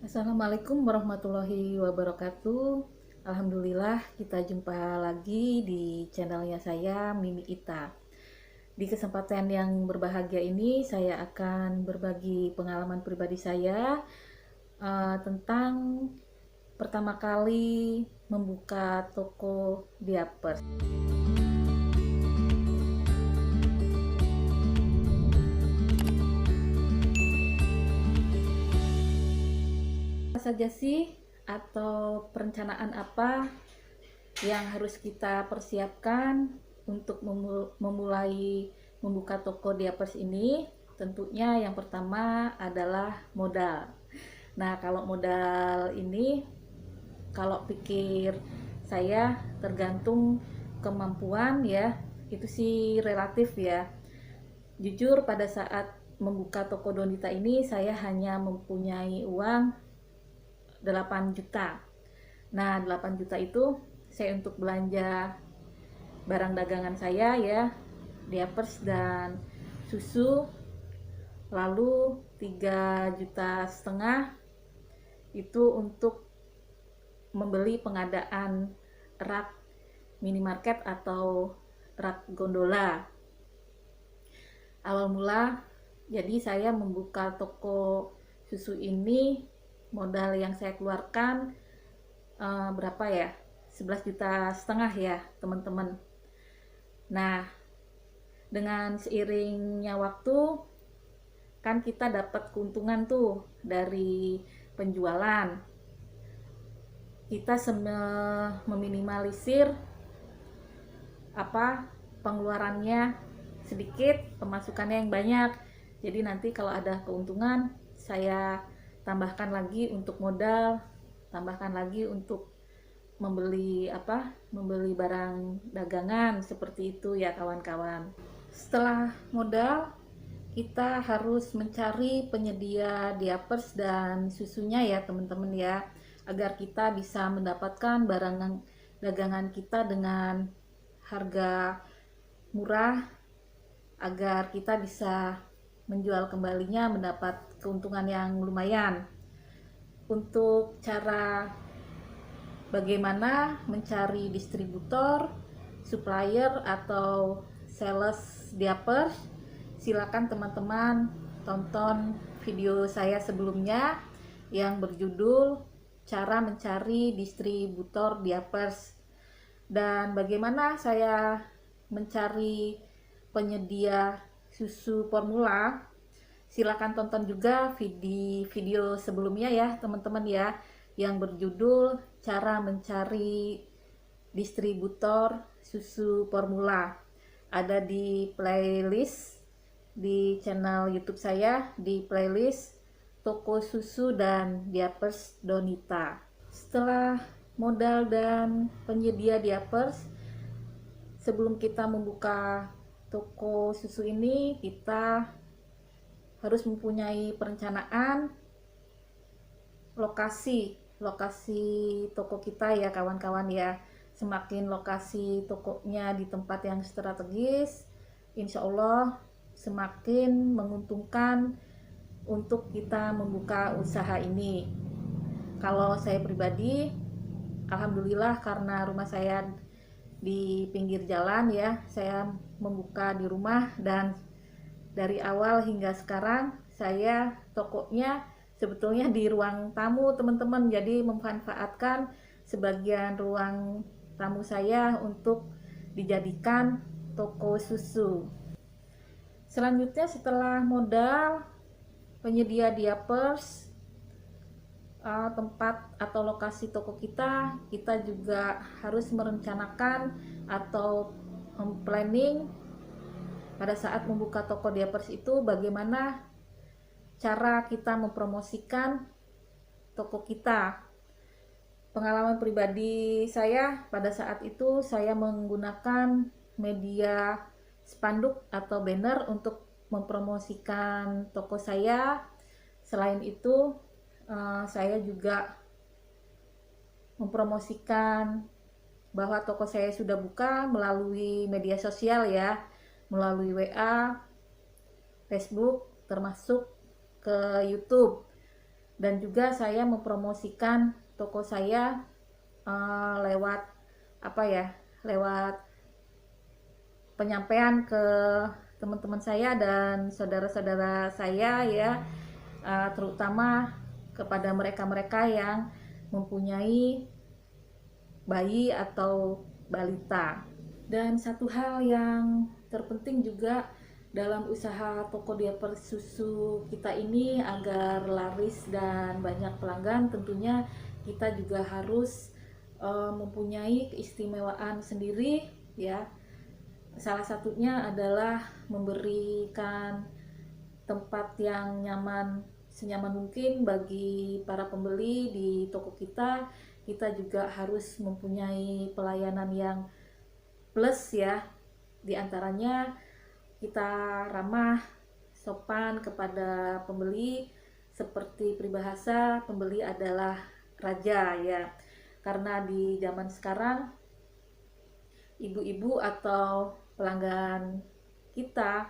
Assalamualaikum warahmatullahi wabarakatuh. Alhamdulillah kita jumpa lagi di channelnya saya Mimi Ita. Di kesempatan yang berbahagia ini saya akan berbagi pengalaman pribadi saya tentang pertama kali membuka toko diapers. Apa saja sih atau perencanaan apa yang harus kita persiapkan untuk memulai membuka toko diapers ini? Tentunya yang pertama adalah modal. Nah, kalau modal ini, kalau pikir saya tergantung kemampuan ya, itu sih relatif ya. Jujur pada saat membuka toko Donita ini saya hanya mempunyai uang 8 juta. Nah, 8 juta itu saya untuk belanja barang dagangan saya ya, diapers dan susu. Lalu 3,5 juta itu untuk membeli pengadaan rak minimarket atau rak gondola. Awal mula jadi saya membuka toko susu ini, modal yang saya keluarkan berapa ya, 11,5 juta ya teman-teman. Nah, dengan seiringnya waktu kan kita dapat keuntungan tuh dari penjualan. Kita meminimalisir pengeluarannya sedikit, pemasukannya yang banyak. Jadi nanti kalau ada keuntungan saya tambahkan lagi untuk modal, tambahkan lagi untuk membeli membeli barang dagangan seperti itu ya kawan-kawan. Setelah modal, kita harus mencari penyedia diapers dan susunya ya teman-teman ya, agar kita bisa mendapatkan barang dagangan kita dengan harga murah, agar kita bisa menjual kembalinya mendapat keuntungan yang lumayan. Untuk cara bagaimana mencari distributor, supplier atau sales diapers, silakan teman-teman tonton video saya sebelumnya yang berjudul cara mencari distributor diapers, dan bagaimana saya mencari penyedia susu formula. Silakan tonton juga video sebelumnya ya teman-teman ya, yang berjudul cara mencari distributor susu formula. Ada di playlist di channel YouTube saya, di playlist toko susu dan diapers Donita. Setelah modal dan penyedia diapers, sebelum kita membuka toko susu ini, kita harus mempunyai perencanaan lokasi toko kita ya kawan-kawan ya. Semakin lokasi tokonya di tempat yang strategis, insya Allah semakin menguntungkan untuk kita membuka usaha ini. Kalau saya pribadi, alhamdulillah karena rumah saya di pinggir jalan ya, saya membuka di rumah, dan dari awal hingga sekarang saya tokonya sebetulnya di ruang tamu teman-teman, jadi memanfaatkan sebagian ruang tamu saya untuk dijadikan toko susu. Selanjutnya setelah modal, penyedia diapers, tempat atau lokasi toko kita juga harus merencanakan atau planning pada saat membuka toko diapers itu, bagaimana cara kita mempromosikan toko kita. Pengalaman pribadi saya pada saat itu, saya menggunakan media spanduk atau banner untuk mempromosikan toko saya. Selain itu, saya juga mempromosikan bahwa toko saya sudah buka melalui media sosial ya, melalui WA, Facebook, termasuk ke YouTube. Dan juga saya mempromosikan toko saya lewat apa ya, lewat penyampaian ke teman-teman saya dan saudara-saudara saya ya, terutama kepada mereka-mereka yang mempunyai bayi atau balita. Dan satu hal yang terpenting juga dalam usaha toko diaper susu kita ini agar laris dan banyak pelanggan, tentunya kita juga harus mempunyai keistimewaan sendiri ya. Salah satunya adalah memberikan tempat yang nyaman, senyaman mungkin bagi para pembeli di toko kita. Kita juga harus mempunyai pelayanan yang plus ya. Di antaranya kita ramah, sopan kepada pembeli, seperti peribahasa pembeli adalah raja ya. Karena di zaman sekarang ibu-ibu atau pelanggan kita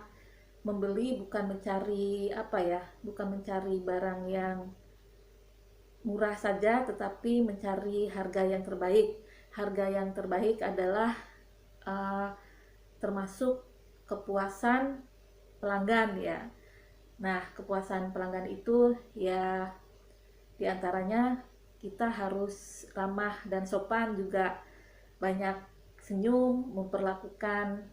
membeli bukan mencari apa ya, bukan mencari barang yang murah saja, tetapi mencari harga yang terbaik. Harga yang terbaik adalah termasuk kepuasan pelanggan ya. Nah, kepuasan pelanggan itu ya diantaranya kita harus ramah dan sopan, juga banyak senyum, memperlakukan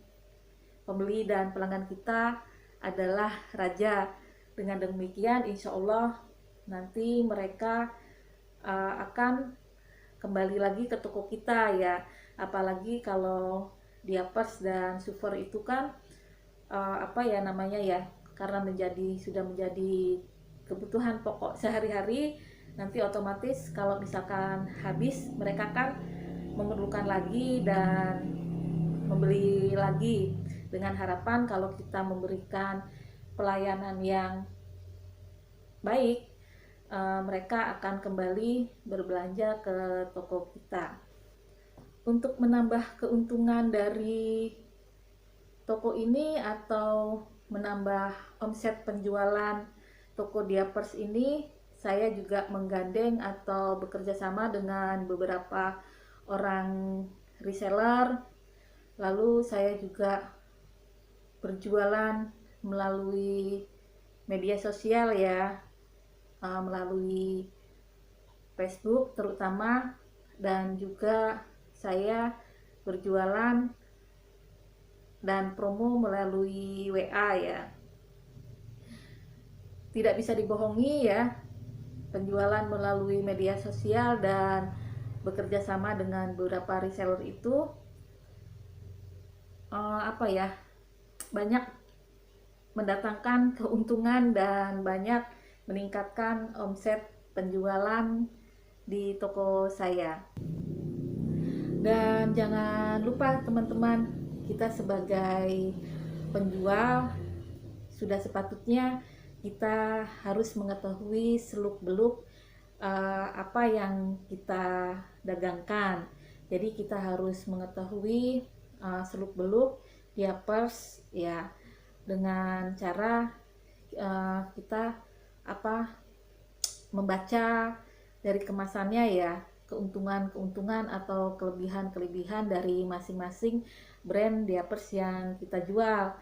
pembeli dan pelanggan kita adalah raja. Dengan demikian insya Allah nanti mereka akan kembali lagi ke toko kita ya. Apalagi kalau diapers dan super itu kan apa ya namanya ya, karena sudah menjadi kebutuhan pokok sehari-hari, nanti otomatis kalau misalkan habis mereka kan memerlukan lagi dan membeli lagi, dengan harapan kalau kita memberikan pelayanan yang baik, mereka akan kembali berbelanja ke toko kita. Untuk menambah keuntungan dari toko ini atau menambah omset penjualan toko diapers ini, saya juga menggandeng atau bekerja sama dengan beberapa orang reseller. Lalu saya juga berjualan melalui media sosial ya, melalui Facebook terutama, dan juga saya berjualan dan promo melalui WA ya. Tidak bisa dibohongi ya, penjualan melalui media sosial dan bekerja sama dengan beberapa reseller itu apa ya, banyak mendatangkan keuntungan dan banyak meningkatkan omset penjualan di toko saya. Dan jangan lupa teman-teman, kita sebagai penjual sudah sepatutnya kita harus mengetahui seluk-beluk apa yang kita dagangkan. Jadi kita harus mengetahui seluk-beluk diapers ya, dengan cara kita membaca dari kemasannya ya, keuntungan atau kelebihan dari masing-masing brand diapers yang kita jual.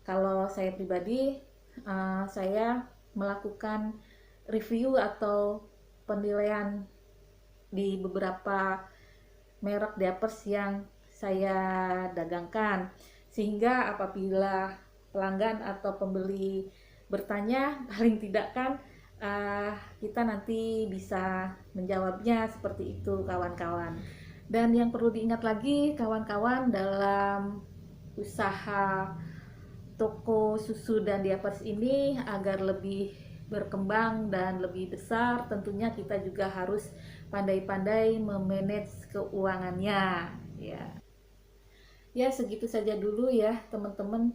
Kalau saya pribadi, saya melakukan review atau penilaian di beberapa merek diapers yang saya dagangkan, sehingga apabila pelanggan atau pembeli bertanya, paling tidak kan kita nanti bisa menjawabnya seperti itu kawan-kawan. Dan yang perlu diingat lagi kawan-kawan, dalam usaha toko susu dan diapers ini agar lebih berkembang dan lebih besar, tentunya kita juga harus pandai-pandai memanage keuangannya ya. Ya, segitu saja dulu ya teman-teman,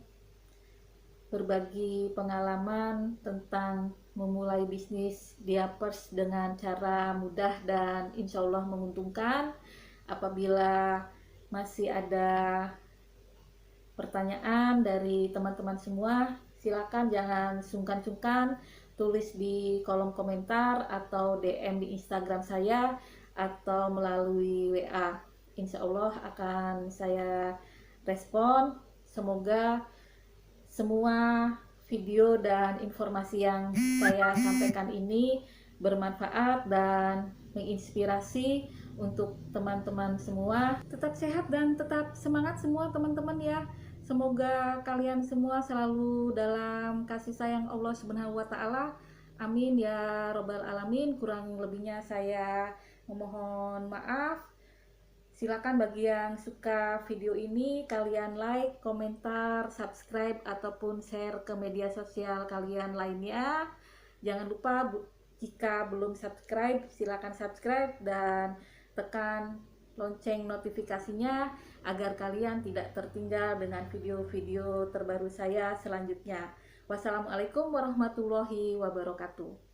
berbagi pengalaman tentang memulai bisnis diapers dengan cara mudah dan insya Allah menguntungkan. Apabila masih ada pertanyaan dari teman-teman semua, silakan jangan sungkan-sungkan tulis di kolom komentar atau DM di Instagram saya atau melalui WA. Insya Allah akan saya respon. Semoga semua video dan informasi yang saya sampaikan ini bermanfaat dan menginspirasi untuk teman-teman semua. Tetap sehat dan tetap semangat semua teman-teman ya. Semoga kalian semua selalu dalam kasih sayang Allah Subhanahu wa taala. Amin ya robbal alamin. Kurang lebihnya saya memohon maaf. Silakan bagi yang suka video ini kalian like, komentar, subscribe ataupun share ke media sosial kalian lainnya. Jangan lupa jika belum subscribe silakan subscribe dan tekan lonceng notifikasinya agar kalian tidak tertinggal dengan video-video terbaru saya selanjutnya. Wassalamualaikum warahmatullahi wabarakatuh.